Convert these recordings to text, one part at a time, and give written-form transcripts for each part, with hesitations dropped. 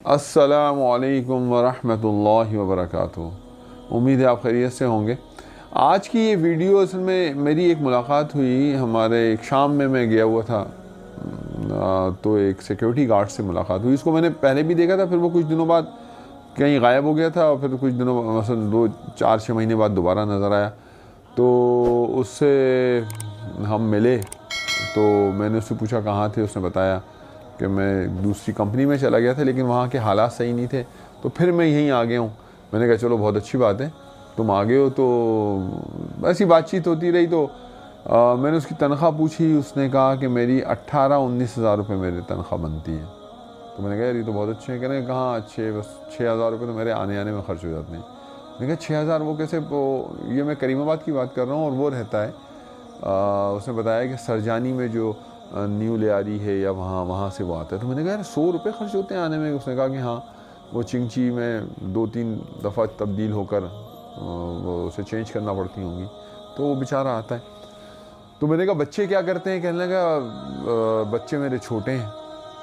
السلام علیکم ورحمۃ اللہ وبرکاتہ۔ امید ہے آپ خیریت سے ہوں گے۔ آج کی یہ ویڈیو اصل میں میری ایک ملاقات ہوئی، ہمارے ایک شام میں گیا ہوا تھا تو ایک سیکیورٹی گارڈ سے ملاقات ہوئی۔ اس کو میں نے پہلے بھی دیکھا تھا، پھر وہ کچھ دنوں بعد کہیں غائب ہو گیا تھا اور پھر کچھ دنوں مثلا 2-4-6 مہینے بعد دوبارہ نظر آیا، تو اس سے ہم ملے۔ تو میں نے اس سے پوچھا کہاں تھے، اس نے بتایا کہ میں دوسری کمپنی میں چلا گیا تھا لیکن وہاں کے حالات صحیح نہیں تھے، تو پھر میں یہیں آ گیا ہوں۔ میں نے کہا چلو بہت اچھی بات ہے تم آ گئے ہو۔ تو ایسی بات چیت ہوتی رہی، تو میں نے اس کی تنخواہ پوچھی، اس نے کہا کہ میری 18-19 ہزار روپے میری تنخواہ بنتی ہے۔ تو میں نے کہا یار یہ تو بہت اچھے ہیں۔ کہنے کہاں اچھے، بس 6,000 روپے تو میرے آنے میں خرچ ہو جاتے ہیں۔ میں نے کہا 6,000 وہ کیسے؟ یہ میں کریم آباد کی بات کر رہا ہوں اور وہ رہتا ہے، اس نے بتایا کہ سرجانی میں جو نیو لیاری ہے یا وہاں سے وہ آتا ہے۔ تو میں نے کہا یار 100 روپے خرچ ہوتے ہیں آنے میں؟ اس نے کہا کہ ہاں، وہ چنگچی میں 2-3 دفعہ تبدیل ہو کر وہ اسے چینج کرنا پڑتی ہوں گی، تو وہ بیچارہ آتا ہے۔ تو میں نے کہا بچے کیا کرتے ہیں؟ کہنے لگا بچے میرے چھوٹے ہیں۔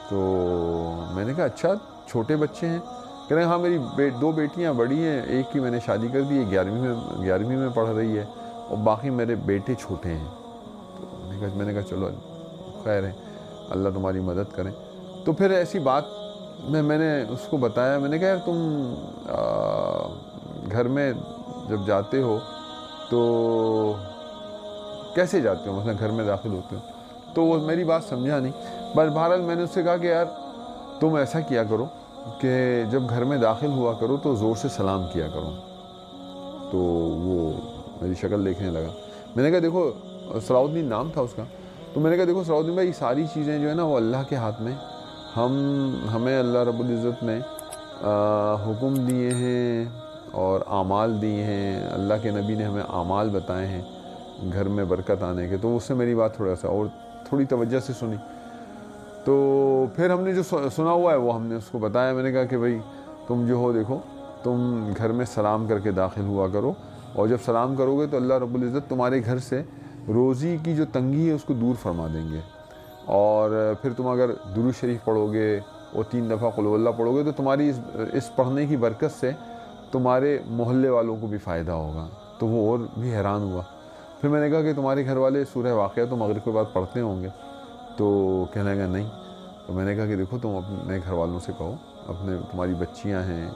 تو میں نے کہا اچھا چھوٹے بچے ہیں؟ کہنے ہاں میری 2 بیٹیاں بڑی ہیں، ایک کی میں نے شادی کر دی ہے، 11ویں میں پڑھ رہی ہے، اور باقی میرے بیٹے چھوٹے ہیں۔ تو میں نے کہا چلو خیر ہے، اللہ تمہاری مدد کریں۔ تو پھر ایسی بات میں نے اس کو بتایا، میں نے کہا یار تم گھر میں جب جاتے ہو تو کیسے جاتے ہو، مثلا گھر میں داخل ہوتے ہو؟ تو وہ میری بات سمجھا نہیں۔ بہرحال میں نے اس سے کہا کہ یار تم ایسا کیا کرو کہ جب گھر میں داخل ہوا کرو تو زور سے سلام کیا کرو۔ تو وہ میری شکل دیکھنے لگا۔ میں نے کہا دیکھو، صلاح الدین نام تھا اس کا۔ تو میں نے کہا دیکھو صلاح الدین بھائی، ساری چیزیں جو ہے نا وہ اللہ کے ہاتھ میں، ہمیں اللہ رب العزت نے حکم دیے ہیں اور اعمال دیے ہیں، اللہ کے نبی نے ہمیں اعمال بتائے ہیں گھر میں برکت آنے کے۔ تو اس سے میری بات تھوڑی توجہ سے سنی۔ تو پھر ہم نے جو سنا ہوا ہے وہ ہم نے اس کو بتایا۔ میں نے کہا کہ بھائی تم جو ہو دیکھو، تم گھر میں سلام کر کے داخل ہوا کرو، اور جب سلام کرو گے تو اللہ رب العزت تمہارے گھر سے روزی کی جو تنگی ہے اس کو دور فرما دیں گے۔ اور پھر تم اگر درود شریف پڑھو گے اور 3 دفعہ قل اللہ پڑھو گے تو تمہاری اس پڑھنے کی برکت سے تمہارے محلے والوں کو بھی فائدہ ہوگا۔ تو وہ اور بھی حیران ہوا۔ پھر میں نے کہا کہ تمہارے گھر والے سورہ واقعہ تو مغرب کے بعد پڑھتے ہوں گے؟ تو کہنے لگا نہیں۔ تو میں نے کہا کہ دیکھو تم اپنے گھر والوں سے کہو، تمہاری بچیاں ہیں،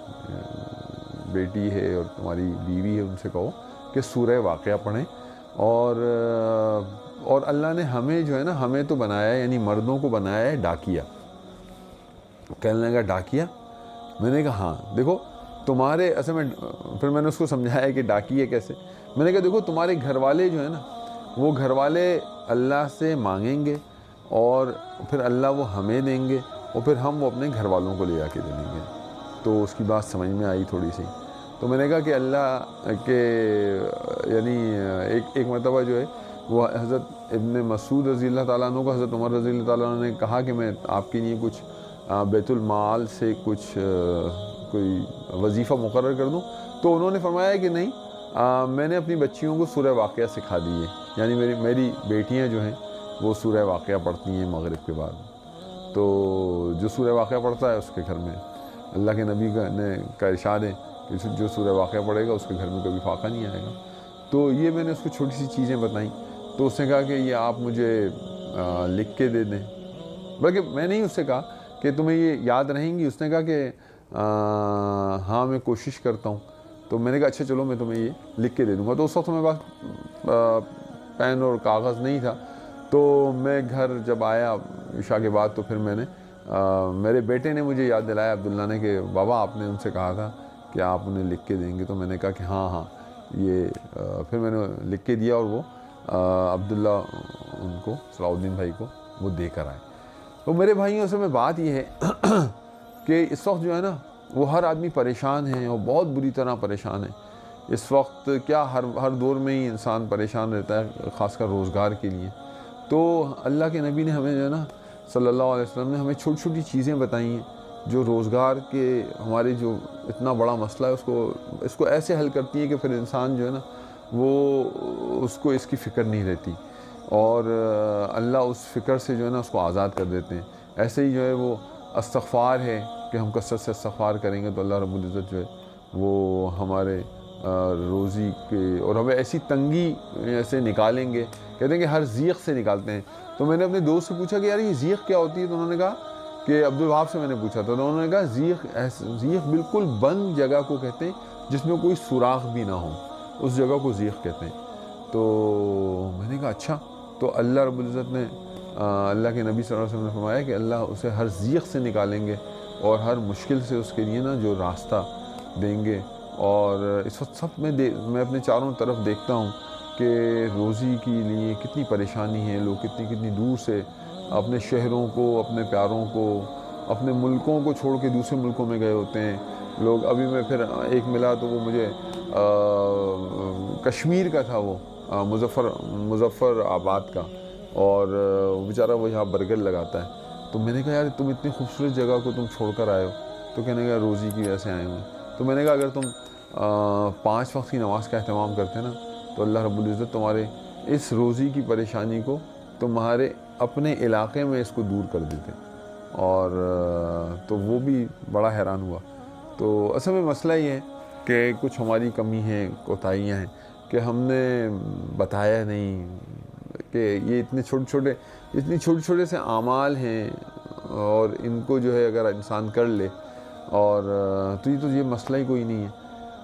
بیٹی ہے اور تمہاری بیوی ہے، ان سے کہو کہ سورہ واقعہ پڑھیں۔ اور اللہ نے ہمیں جو ہے نا، ہمیں تو بنایا ہے، یعنی مردوں کو بنایا ہے ڈاکیا۔ کہنے لگا ڈاکیا؟ میں نے کہا ہاں دیکھو تمہارے اصل میں، پھر میں نے اس کو سمجھایا کہ ڈاکیے کیسے۔ میں نے کہا دیکھو تمہارے گھر والے جو ہے نا، وہ گھر والے اللہ سے مانگیں گے اور پھر اللہ وہ ہمیں دیں گے، اور پھر ہم وہ اپنے گھر والوں کو لے جا کے دیں گے۔ تو اس کی بات سمجھ میں آئی تھوڑی سی۔ تو میں نے کہا کہ اللہ کے یعنی ایک مرتبہ جو ہے وہ حضرت ابن مسعود رضی اللہ تعالیٰ عنہ کو حضرت عمر رضی اللہ تعالیٰ عنہ نے کہا کہ میں آپ کے لیے کچھ بیت المال سے کوئی وظیفہ مقرر کر دوں؟ تو انہوں نے فرمایا کہ نہیں، میں نے اپنی بچیوں کو سورہ واقعہ سکھا دی ہے، یعنی میری بیٹیاں جو ہیں وہ سورہ واقعہ پڑھتی ہیں مغرب کے بعد۔ تو جو سورہ واقعہ پڑھتا ہے اس کے گھر میں، اللہ کے نبی کا ارشاد ہے کہ جو سورہ واقعہ پڑھے گا اس کے گھر میں کبھی فاقہ نہیں آئے گا۔ تو یہ میں نے اس کو چھوٹی سی چیزیں بتائیں۔ تو اس نے کہا کہ یہ آپ مجھے لکھ کے دے دیں، بلکہ میں نے اس سے کہا کہ تمہیں یہ یاد رہیں گی؟ اس نے کہا کہ ہاں میں کوشش کرتا ہوں۔ تو میں نے کہا اچھا چلو میں تمہیں یہ لکھ کے دے دوں گا۔ تو اس وقت میرے پاس پین اور کاغذ نہیں تھا۔ تو میں گھر جب آیا عشاء کے بعد، تو پھر میں نے میرے بیٹے نے مجھے یاد دلایا، عبداللہ نے، کہ بابا آپ نے ان سے کہا تھا کہ آپ انہیں لکھ کے دیں گے۔ تو میں نے کہا کہ ہاں یہ پھر میں نے لکھ کے دیا، اور وہ عبداللہ ان کو، صلاح الدین بھائی کو، وہ دے کر آئے۔ تو میرے بھائیوں سے میں بات یہ ہے کہ اس وقت جو ہے نا وہ ہر آدمی پریشان ہے، اور بہت بری طرح پریشان ہے اس وقت۔ کیا ہر دور میں ہی انسان پریشان رہتا ہے، خاص کر روزگار کے لیے۔ تو اللہ کے نبی نے ہمیں جو ہے نا صلی اللہ علیہ وسلم نے ہمیں چھوٹی چھوٹی چیزیں بتائی ہیں جو روزگار کے ہمارے جو اتنا بڑا مسئلہ ہے اس کو ایسے حل کرتی ہیں کہ پھر انسان جو ہے نا وہ اس کو اس کی فکر نہیں رہتی، اور اللہ اس فکر سے جو ہے نا اس کو آزاد کر دیتے ہیں۔ ایسے ہی جو ہے وہ استغفار ہے، کہ ہم کثرت سے استغفار کریں گے تو اللہ رب العزت جو ہے وہ ہمارے روزی کے اور ہمیں ایسی تنگی سے نکالیں گے. کہتے ہیں کہ ہر ضیق سے نکالتے ہیں. تو میں نے اپنے دوست سے پوچھا کہ یار یہ ضیق کیا ہوتی ہے؟ تو انہوں نے کہا کہ عبدالوہاب سے میں نے پوچھا تھا، تو انہوں نے کہا ضیق بالکل بند جگہ کو کہتے ہیں جس میں کوئی سوراخ بھی نہ ہو، اس جگہ کو ضیق کہتے ہیں. تو میں نے کہا اچھا. تو اللہ رب العزت نے اللہ کے نبی صلی اللہ علیہ وسلم نے فرمایا کہ اللہ اسے ہر ضیق سے نکالیں گے اور ہر مشکل سے اس کے لیے نا جو راستہ دیں گے. اور اس وقت سب میں اپنے چاروں طرف دیکھتا ہوں کہ روزی کے لیے کتنی پریشانی ہے، لوگ کتنی دور سے اپنے شہروں کو، اپنے پیاروں کو، اپنے ملکوں کو چھوڑ کے دوسرے ملکوں میں گئے ہوتے ہیں لوگ. ابھی میں پھر ایک ملا تو وہ مجھے کشمیر کا تھا، وہ مظفر آباد کا، اور بیچارہ وہ یہاں برگر لگاتا ہے. تو میں نے کہا یار تم اتنی خوبصورت جگہ کو تم چھوڑ کر آئے ہو. تو کہنے کا روزی کی وجہ سے آئے ہوئے. تو میں نے کہا اگر تم 5 وقت کی نماز کا اہتمام کرتے نا تو اللہ رب العزت تمہارے اس روزی کی پریشانی کو تمہارے اپنے علاقے میں اس کو دور کر دیتے. اور تو وہ بھی بڑا حیران ہوا. تو اصل میں مسئلہ یہ ہے کہ کچھ ہماری کمی ہیں، کوتاہیاں ہیں کہ ہم نے بتایا نہیں کہ یہ اتنے چھوٹے چھوٹے سے اعمال ہیں اور ان کو جو ہے اگر انسان کر لے اور تو یہ مسئلہ ہی کوئی نہیں ہے.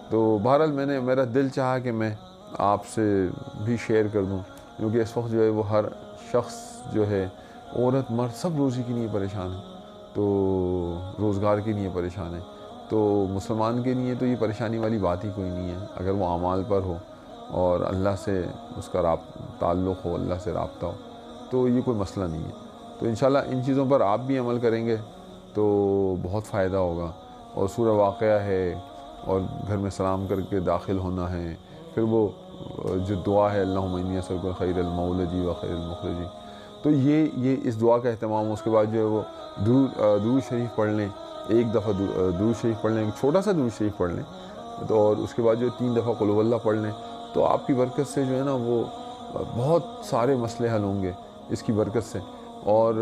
تو بہرحال میرا دل چاہا کہ میں آپ سے بھی شیئر کر دوں، کیونکہ اس وقت جو ہے وہ ہر شخص جو ہے، عورت مرد، سب روزی کے لیے پریشان ہے، تو روزگار کے لیے پریشان ہے. تو مسلمان کے لیے تو یہ پریشانی والی بات ہی کوئی نہیں ہے اگر وہ اعمال پر ہو اور اللہ سے اس کا تعلق ہو، اللہ سے رابطہ ہو، تو یہ کوئی مسئلہ نہیں ہے. تو انشاءاللہ ان چیزوں پر آپ بھی عمل کریں گے تو بہت فائدہ ہوگا. اور سورہ واقعہ ہے اور گھر میں سلام کر کے داخل ہونا ہے، پھر وہ جو دعا ہے اللہم انی اسألک خیر المولج و خیر المخرج، تو یہ اس دعا کا اہتمام. اس کے بعد جو ہے وہ درود شریف پڑھ لیں، ایک دفعہ درود شریف پڑھ لیں، ایک چھوٹا سا درود شریف پڑھ لیں، تو اور اس کے بعد جو 3 دفعہ قل هو اللہ پڑھ لیں. تو آپ کی برکت سے جو ہے نا وہ بہت سارے مسئلے حل ہوں گے اس کی برکت سے. اور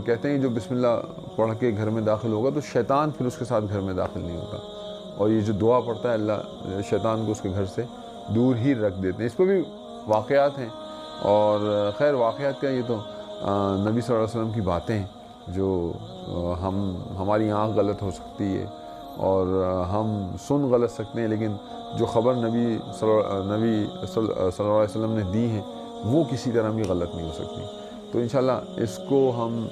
کہتے ہیں جو بسم اللہ پڑھ کے گھر میں داخل ہوگا تو شیطان پھر اس کے ساتھ گھر میں داخل نہیں ہوتا. اور یہ جو دعا پڑھتا ہے اللہ شیطان کو اس کے گھر سے دور ہی رکھ دیتے ہیں. اس پہ بھی واقعات ہیں، اور خیر واقعات کا یہ تو نبی صلی اللہ علیہ وسلم کی باتیں ہیں جو ہماری آنکھ غلط ہو سکتی ہے اور ہم سن غلط سکتے ہیں، لیکن جو خبر نبی صلی اللہ علیہ وسلم نے دی ہیں وہ کسی طرح بھی غلط نہیں ہو سکتی. تو انشاءاللہ اس کو ہم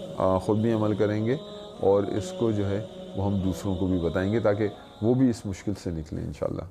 خود بھی عمل کریں گے اور اس کو جو ہے وہ ہم دوسروں کو بھی بتائیں گے تاکہ وہ بھی اس مشکل سے نکلیں انشاءاللہ.